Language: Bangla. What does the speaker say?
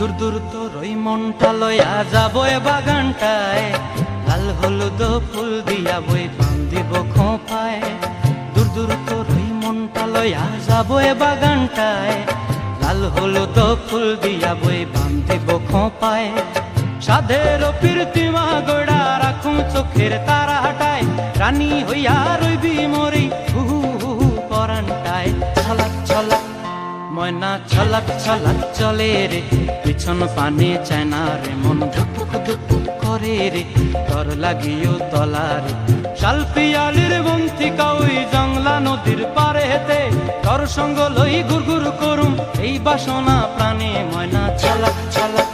দূর দূর তোর ওই মনটা লয়া যাবো এ বাগানটায়, লাল হলুদ ফুল দিয়া বই বান্ধিব খোঁপায়। দূর দূর তোর ওই মনটা লয়া যাবো এ বাগানটায়, লাল হলুদ ফুল দিয়া বই বান্ধিব খোঁপায়। সাধের প্রীতিমা গোড়া রাখুম চোখের তারা হাটায়, রানী হইয়া রইবি মরি হুহু হুহু পরানটায়। ছলাক ছলাক ময়না ছলাক ছলাক চলে রে, পিছন পানে চায় না রে, মন ধুপুক ধুপুক করে রে, তর লাগিও তলারে। শাল পিয়ালির বন্থিকা ওই জংলা নদীর পারে হেতে, তর সঙ্গ লই ঘুর ঘুর করুম এই বাসনা প্রাণে। ময়না ছলাক ছলাক